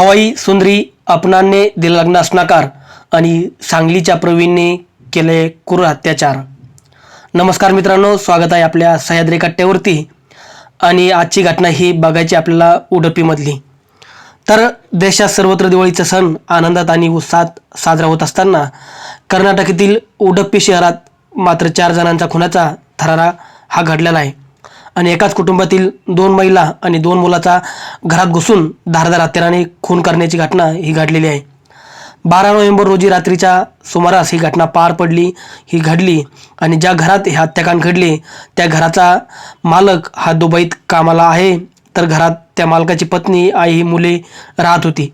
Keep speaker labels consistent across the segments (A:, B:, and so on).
A: हवाई सुंदरी अपनाने दिला लग्नास नकार आणि सांगलीच्या प्रवीणने केले क्रूर अत्याचार। नमस्कार मित्रांनो, स्वागत आहे आपल्या सह्याद्री कट्ट्यावरती। आणि आजची घटना ही बघायची आपल्याला उडुपीमधली। तर देशात सर्वत्र दिवाळीचा सण आनंदात आणि उत्साहात साजरा होत असताना कर्नाटकातील उडुपी शहरात मात्र 4 जणांचा खुनाचा थरार हा घडलेला आहे। आणि एकाच कुटुंबातील 2 महिला आणि 2 मुलाचा घरात घुसून धारदार हत्याराने खून करण्याची घटना ही घडलेली आहे। 12 नोव्हेंबर रोजी रात्रीच्या सुमारास ही घटना पार पडली ही घडली आणि ज्या घरात हे हत्याकांड घडले त्या घराचा मालक हा दुबईत कामाला आहे, तर घरात त्या मालकाची पत्नी, आई, मुले राहत होती।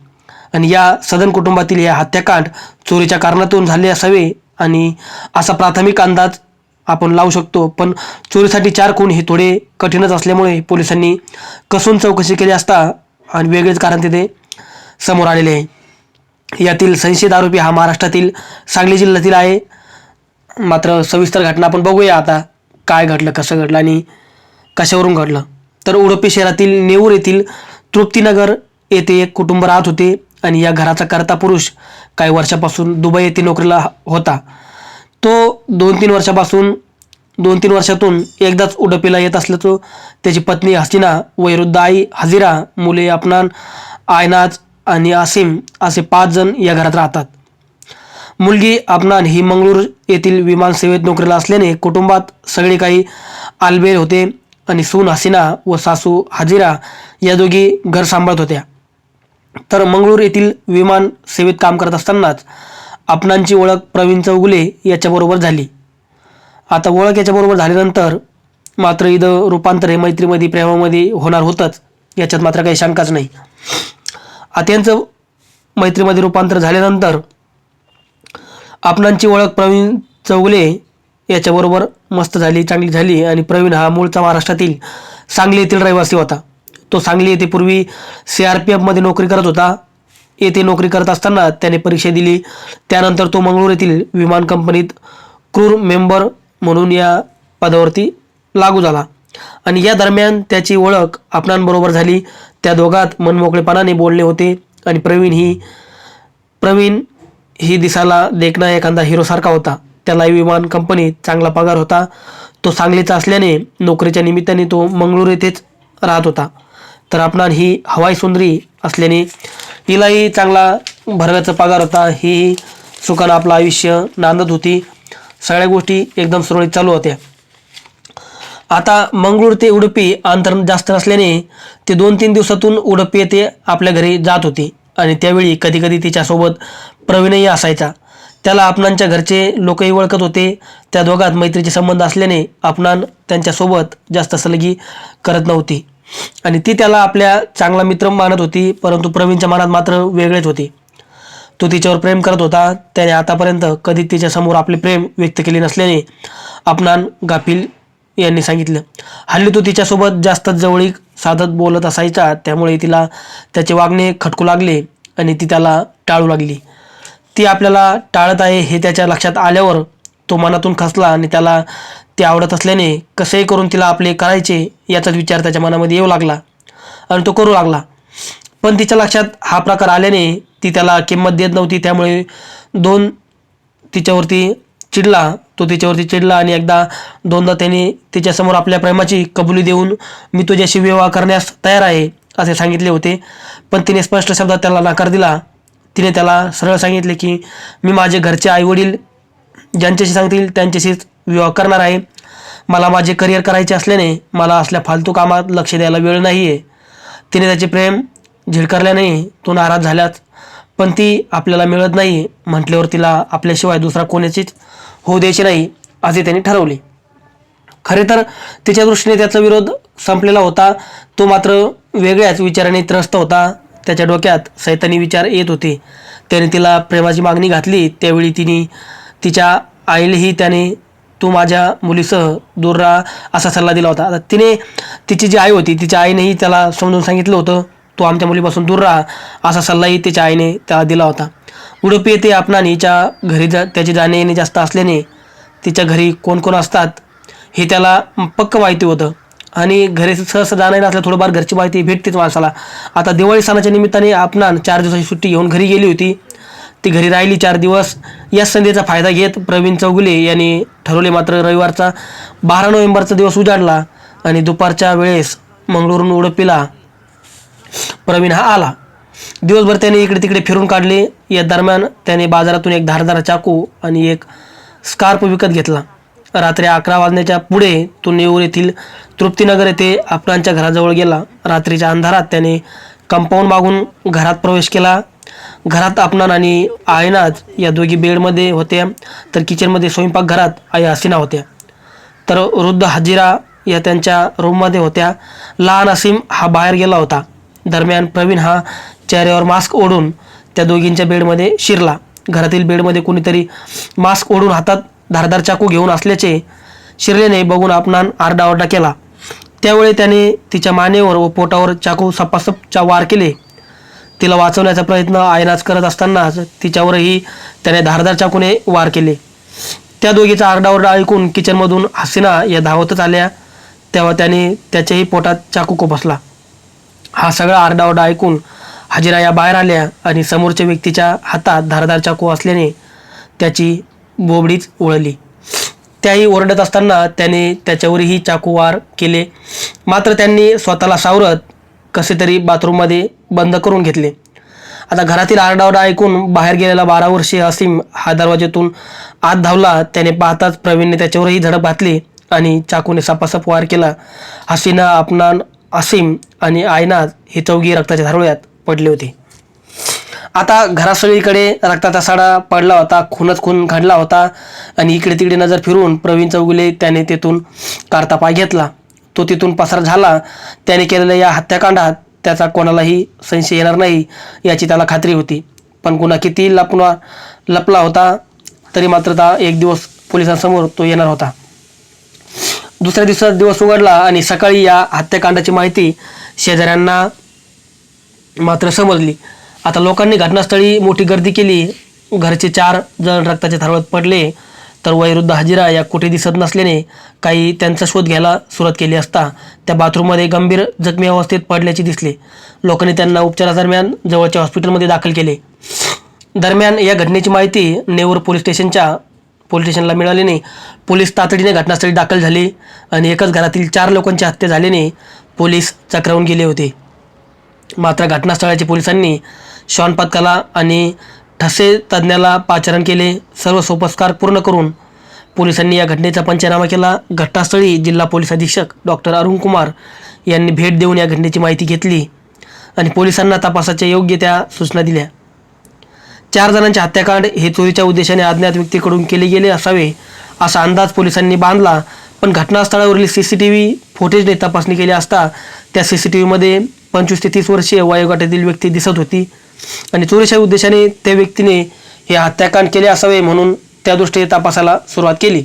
A: आणि या सदन कुटुंबातील हे हत्याकांड चोरीच्या कारणातून झाले असावे आणि असा प्राथमिक अंदाज आपण लावू शकतो। पण चोरीसाठी 4 खून हे थोडे कठीणच असल्यामुळे पोलिसांनी कसून चौकशी केली असता आणि वेगळेच कारण तिथे समोर आलेले आहे। यातील संशयित आरोपी हा महाराष्ट्रातील सांगली जिल्ह्यातील आहे। मात्र सविस्तर घटना आपण बघूया आता, काय घडलं, कसं घडलं आणि कशावरून घडलं। तर उडुपी शहरातील नेऊर येथील तृप्तीनगर येथे एक कुटुंब राहत होते आणि या घराचा कर्ता पुरुष काही वर्षापासून दुबई येथे नोकरीला होता। तो 2-3 वर्षातून एकदाच उडुपीला येत असल्याचं त्याची पत्नी हसीना, वयोवृद्ध आई हजीरा, मुले अफनान, आयनाज आणि आसिम असे 5 जण या घरात राहतात। मुलगी अफनान ही मंगळूर येथील विमान सेवेत नोकरीला असल्याने कुटुंबात सगळे काही आलबेल होते आणि सून हसीना व सासू हजीरा या दोघी घर सांभाळत होत्या। तर मंगळूर येथील विमान सेवेत काम करत असतानाच अफनानची ओळख प्रवीण चौगुले याच्याबरोबर झाली। आता ओळख याच्याबरोबर झाल्यानंतर मात्र इथं रूपांतर हे मैत्रीमध्ये, प्रेमामध्ये होणार होतंच, याच्यात मात्र काही शंकाच नाही। आता यांचं मैत्रीमध्ये रूपांतर झाल्यानंतर अफनानची ओळख प्रवीण चौगुले याच्याबरोबर मस्त झाली, चांगली झाली। आणि प्रवीण हा मूळचा महाराष्ट्रातील सांगली येथील रहिवासी होता। तो सांगली येथे पूर्वी CRPF मध्ये नोकरी करत होता। येथे नोकरी करत असताना त्याने परीक्षा दिली, त्यानंतर तो मंगळूर येथील विमान कंपनीत क्रू मेंबर म्हणून या पदावरती लागू झाला। आणि या दरम्यान त्याची ओळख अफनानबरोबर झाली। त्या दोघात मनमोकळेपणाने बोलणे होते आणि प्रवीण ही दिसायला देखणा एखादा हिरोसारखा होता। त्याला विमान कंपनीत चांगला पगार होता। तो सांगलीचा असल्याने नोकरीच्या निमित्ताने तो मंगळूर येथेच राहत होता। तर अफनान ही हवाई सुंदरी असल्याने हिलाही चांगला भरव्याचा पगार होता। ही सुखानं आपलं आयुष्य नांदत होती, सगळ्या गोष्टी एकदम सुरळीत चालू होत्या। आता मंगळूर ते उडुपी अंतर जास्त असल्याने ते 2-3 दिवसातून उडुपी येथे आपल्या घरी जात होते आणि त्यावेळी कधी कधी तिच्यासोबत प्रवीणही असायचा। त्याला अफनानच्या घरचे लोकही ओळखत होते। त्या दोघात मैत्रीचे संबंध असल्याने अफनान त्यांच्यासोबत जास्त सलगी करत नव्हती आणि ती त्याला आपल्या चांगला मित्र मानत होती। परंतु प्रवीणच्या मनात मात्र वेगळेच होते। तो तिच्यावर प्रेम करत होता। त्याने आतापर्यंत कधी तिच्यासमोर आपले प्रेम व्यक्त केले नसल्याने अफनान गाफील यांनी सांगितलं। हल्ली तो तिच्यासोबत जास्त जवळीक साधत बोलत असायचा, त्यामुळे तिला त्याचे वागणे खटकू लागले आणि ती त्याला टाळू लागली। ती आपल्याला टाळत आहे हे त्याच्या लक्षात आल्यावर तो मनातून खचला आणि त्याला ती आवडत असल्याने कसंही करून तिला आपले करायचे याचाच विचार त्याच्या मनामध्ये येऊ लागला आणि तो करू लागला। पण तिच्या लक्षात हा प्रकार आल्याने ती त्याला किंमत देत नव्हती, त्यामुळे तो तिच्यावरती चिडला आणि एकदा दोनदा त्याने तिच्यासमोर आपल्या प्रेमाची कबुली देऊन मी तुझ्याशी विवाह करण्यास तयार आहे असे सांगितले होते। पण तिने स्पष्ट शब्दात त्याला नकार दिला। तिने त्याला सरळ सांगितले की मी माझे घरचे आईवडील ज्यांच्याशी सांगतील त्यांच्याशीच विवाह करणार आहे। मला माझे करिअर करायचे असल्याने मला असल्या फालतू कामात लक्ष द्यायला वेळ नाही आहे। तिने त्याचे प्रेम झिडकारल्याने तो नाराज झालाच, पण ती आपल्याला मिळत नाही म्हटल्यावर तिला आपल्याशिवाय दुसरा कोणाचीच होऊ द्यायचे नाही असे त्यांनी ठरवले। खरे तर तिच्या दृष्टीने त्याचा विरोध संपलेला होता। तो मात्र वेगळ्याच विचाराने त्रस्त होता। त्याच्या डोक्यात सैतानी विचार येत होते। त्याने तिला प्रेमाची मागणी घातली त्यावेळी तिच्या आईलाही त्याने तू माझ्या मुलीसह दूर राहा असा सल्ला दिला होता। आता तिची जी आई होती तिच्या आईनेही त्याला समजून सांगितलं होतं तू आमच्या मुलीपासून दूर राहा असा सल्लाही तिच्या आईने त्याला दिला होता। उडुपी येथे अफनान हिच्या घरी त्याचे जाणे येणे जास्त असल्याने तिच्या घरी कोण कोण असतात हे त्याला पक्क माहिती होतं आणि घरी सहसा जाणार असल्या थोडंफार घरची माहिती भेटतेच माणसाला. आता दिवाळी सणाच्या निमित्ताने आपणान 4 दिवसाची सुट्टी घेऊन घरी गेली होती. ती घरी राहिली 4 दिवस. याच संधीचा फायदा घेत प्रवीण चौगुले यांनी ठरवले. मात्र रविवारचा 12 नोव्हेंबरचा दिवस उजाडला आणि दुपारच्या वेळेस मंगळूरहून उडुपीला प्रवीण हा आला. दिवसभर त्याने इकडे तिकडे फिरून काढले. या दरम्यान त्याने बाजारातून एक धारदार चाकू आणि एक स्कार्फ विकत घेतला. रात्री 11 वाजण्याच्या पुढे तो नेऊर येथील तृप्तीनगर येथे आपणांच्या घराजवळ गेला. रात्रीच्या अंधारात त्याने कंपाऊंड मागून घरात प्रवेश केला. घरात आपणान आणि आयनाज या दोघी बेडमध्ये होत्या, तर किचनमध्ये स्वयंपाकघरात आई हसीना होत्या, तर वृद्ध हजिरा या त्यांच्या रूममध्ये होत्या. लहान असीम हा बाहेर गेला होता. दरम्यान प्रवीण हा चेहऱ्यावर मास्क ओढून त्या दोघींच्या बेडमध्ये शिरला. घरातील बेडमध्ये कोणीतरी मास्क ओढून हातात धारदार चाकू घेऊन असल्याचे शिरल्याने बघून आपणान आरडाओरडा केला. त्यावेळी त्याने तिच्या मानेवर व पोटावर चाकू सपासपच्या वार केले. तिला वाचवण्याचा प्रयत्न आयनाच करत असतानाच तिच्यावरही त्याने धारदार चाकूने वार केले. त्या दोघीचा आरडाओरडा ऐकून किचनमधून हसीना या धावतच आल्या. तेव्हा त्याने त्याच्याही पोटात चाकू खुपसला. हा सगळा आरडाओरडा ऐकून हजिरा या बाहेर आल्या आणि समोरच्या व्यक्तीच्या हातात धारदार चाकू असल्याने त्याची बोबडीच उळली. त्याही ओरडत असताना त्याने त्याच्यावरही चाकू वार केले. मात्र त्यांनी स्वतःला सावरत कसे तरी बाथरूममध्ये बंद करून घेतले. आता घरातील आरडाओरडा ऐकून बाहेर गेलेला 12 वर्षीय असीम हा दरवाज्यातून आत धावला. त्याने पाहताच प्रवीणने त्याच्यावरही झडप घातली आणि चाकूने सपासप वार केला. हसीना, आपणान, असीम आणि आयनाज हे चौघी रक्ताच्या धारोळ्यात पडले होते. आता घरात सगळीकडे रक्ताचा सडा पडला होता. खूनच खून घडला होता. आणि इकडे तिकडे नजर फिरून प्रवीण चौगुले त्याने तेथून काढता पाय घेतला. तो तिथून पसार झाला. त्याने केलेल्या या हत्याकांडात त्याचा कोणालाही संशय येणार नाही याची त्याला खात्री होती. पण गुन्हा किती लपला होता तरी मात्र एक दिवस पोलिसांसमोर तो येणार होता. दुसऱ्या दिवसाचा दिवस उघडला आणि सकाळी या हत्याकांडाची माहिती शेजाऱ्यांना मात्र समजली. आता लोकांनी घटनास्थळी मोठी गर्दी केली. घरचे 4 जण रक्ताच्या धारोळ्यात पडले, तर वयोवृद्ध हजिरा या कुठे दिसत नसल्याने काही त्यांचा शोध घ्यायला सुरुवात केली असता त्या बाथरूममध्ये गंभीर जखमी अवस्थेत पडल्याचे दिसले. लोकांनी त्यांना उपचारादरम्यान जवळच्या हॉस्पिटलमध्ये दाखल केले. दरम्यान या घटनेची माहिती नेऊर पोलीस स्टेशनला मिळाल्याने पोलीस तातडीने घटनास्थळी दाखल झाले आणि एकच घरातील 4 लोकांची हत्या झाल्याने पोलीस चक्रावून गेले होते. मात्र घटनास्थळाच्या पोलिसांनी श्वानपथकाला आणि ठसे तज्ज्ञाला पाचारण केले. सर्व सोपस्कार पूर्ण करून पोलिसांनी या घटनेचा पंचनामा केला. घटनास्थळी जिल्हा पोलीस अधीक्षक डॉक्टर अरुण कुमार यांनी भेट देऊन या घटनेची माहिती घेतली आणि पोलिसांना तपासाच्या योग्य त्या सूचना दिल्या. 4 जणांचे हत्याकांड हे चोरीच्या उद्देशाने अज्ञात व्यक्तीकडून केले गेले असावे असा अंदाज पोलिसांनी बांधला. पण घटनास्थळावरील CCTV फुटेजने तपासणी केली असता त्या CCTVमध्ये 25 ते 30 वर्षीय वयोगटातील व्यक्ती दिसत होती आणि चोरीच्या उद्देशाने त्या व्यक्तीने हे हत्याकांड केले असावे म्हणून त्या दृष्टीने तपासाला सुरुवात केली.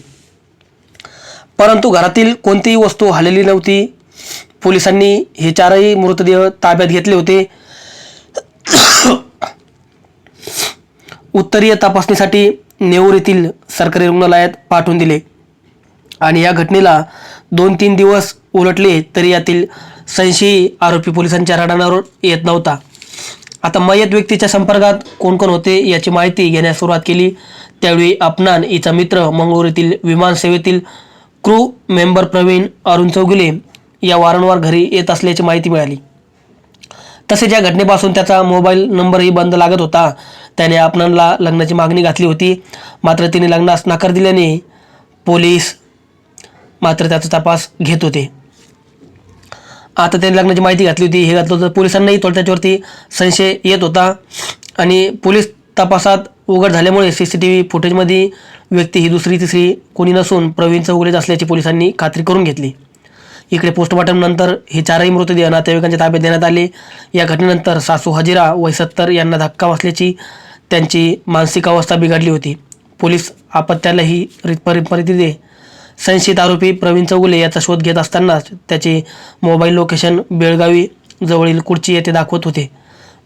A: परंतु घरातील कोणतीही वस्तू हललेली नव्हती. पोलिसांनी हे 4ही मृतदेह ताब्यात घेतले होते. उत्तरीय तपासणीसाठी नेऊर येथील सरकारी रुग्णालयात पाठवून दिले आणि या घटनेला 2-3 दिवस उलटले तरी यातील संशयी आरोपी पोलिसांच्या रडारावर येत नव्हता. आता मयत व्यक्तीच्या संपर्कात कोण कोण होते याची माहिती घेण्यास सुरुवात केली. त्यावेळी आपणान हिचा मित्र मंगळूर येथील विमान सेवेतील क्रू मेंबर प्रवीण अरुण चौगुले या वारंवार घरी येत असल्याची माहिती मिळाली. तसेच या घटनेपासून त्याचा मोबाईल नंबरही बंद लागत होता. त्याने आपणानला लग्नाची मागणी घातली होती, मात्र तिने लग्नास नकार दिल्याने पोलीस मात्र त्याचा तपास घेत होते. आता त्यांनी लग्नाची माहिती घातली होती, हे घातलं होतं. पोलिसांनाही थोडं त्याच्यावरती संशय येत होता आणि पोलीस तपासात उघड झाल्यामुळे CCTV फुटेजमध्ये व्यक्ती ही दुसरी तिसरी कोणी नसून प्रवीण चौगुलेच असल्याची पोलिसांनी खात्री करून घेतली. इकडे पोस्टमॉर्टम नंतर हे 4ही मृतदेह नातेवाईकांच्या ताब्यात देण्यात आले. या घटनेनंतर सासू हजिरा वय 70 यांना धक्का बसल्याची त्यांची मानसिक अवस्था बिघडली होती. पोलीस आपत्यालाही परिस्थितीने संशयित आरोपी प्रवीण चौगुले याचा शोध घेत असतानाच त्याचे मोबाईल लोकेशन बेळगावी जवळील कुडची येथे दाखवत होते.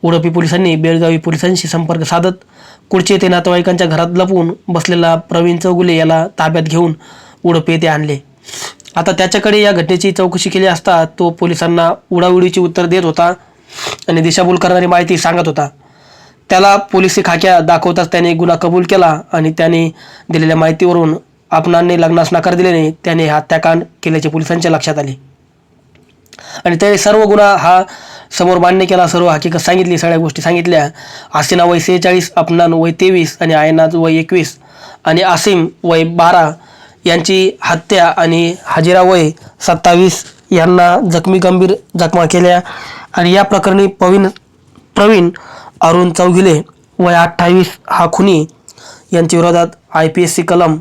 A: उडुपी पोलिसांनी बेळगावी पोलिसांशी संपर्क साधत कुडची येथे नातेवाईकांच्या घरात लपवून बसलेला प्रवीण चौगुले याला ताब्यात घेऊन उडुपी येथे आणले आता त्याच्याकडे या घटनेची चौकशी केली असता तो पोलिसांना उडाउडीची उत्तर देत होता आणि दिशाभूल करणारी माहिती सांगत होता. त्याला पोलिसी खाक्या दाखवताच त्याने गुन्हा कबूल केला आणि त्याने दिलेल्या माहितीवरून आपणांनी लग्नास नकार दिल्याने त्याने हत्याकांड केल्याचे पोलिसांच्या लक्षात आले आणि त्याने सर्व गुन्हा हा समोर मान्य केला. सर्व हकीकत सांगितली, सगळ्या गोष्टी सांगितल्या. आसिना वय 46, अपनान वय 23 आणि आयनाज वय 21 आणि आसिम वय 12 यांची हत्या आणि हाजिरा वय 27 यांना गंभीर जखमा केल्या. आणि या प्रकरणी प्रवीण अरुण चौघिले वय 28 हा खुनी यांच्या विरोधात IPSC कलम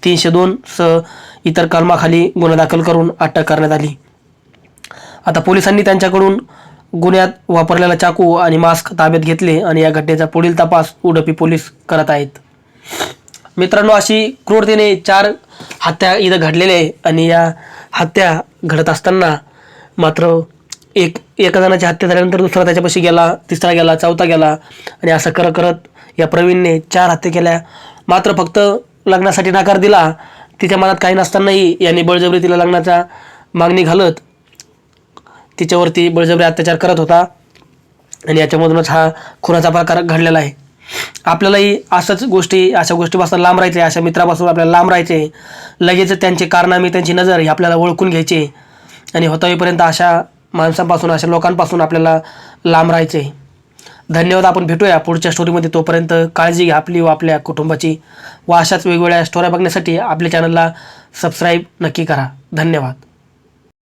A: 302 सह इतर कलमाखाली गुन्हा दाखल करून अटक करण्यात आली. आता पोलिसांनी त्यांच्याकडून गुन्ह्यात वापरलेला चाकू आणि मास्क ताब्यात घेतले आणि या घटनेचा पुढील तपास उडुपी पोलीस करत आहेत. मित्रांनो, अशी क्रूरतेने 4 हत्या इथं घडलेल्या आहे आणि या हत्या घडत असताना मात्र एका जणाची हत्या झाल्यानंतर दुसरा त्याच्यापाशी गेला, तिसरा गेला, चौथा गेला आणि असं करत या प्रवीणने 4 हत्या केल्या. मात्र फक्त लग्नासाठी नकार दिला. तिच्या मनात काही नसतानाही यांनी बळजबरी तिला लग्नाचा मागणी घालत तिच्यावरती बळजबरी अत्याचार करत होता आणि याच्यामधूनच हा खुनाचा प्रकार घडलेला आहे. आपल्यालाही अशा गोष्टीपासून लांब राहायचे, अशा मित्रापासून आपल्याला लांब राहायचे. लगेच त्यांचे कारनामे, त्यांची नजर ही आपल्याला ओळखून घ्यायचे आणि होईपर्यंत अशा माणसांपासून, अशा लोकांपासून आपल्याला लांब राहायचे. धन्यवाद. आपण भेटूया पुढच्या स्टोरीमध्ये. तोपर्यंत काळजी घ्या आपली व आपल्या कुटुंबाची व अशाच वेगवेगळ्या स्टोऱ्या बघण्यासाठी आपल्या चॅनलला सबस्क्राईब नक्की करा. धन्यवाद.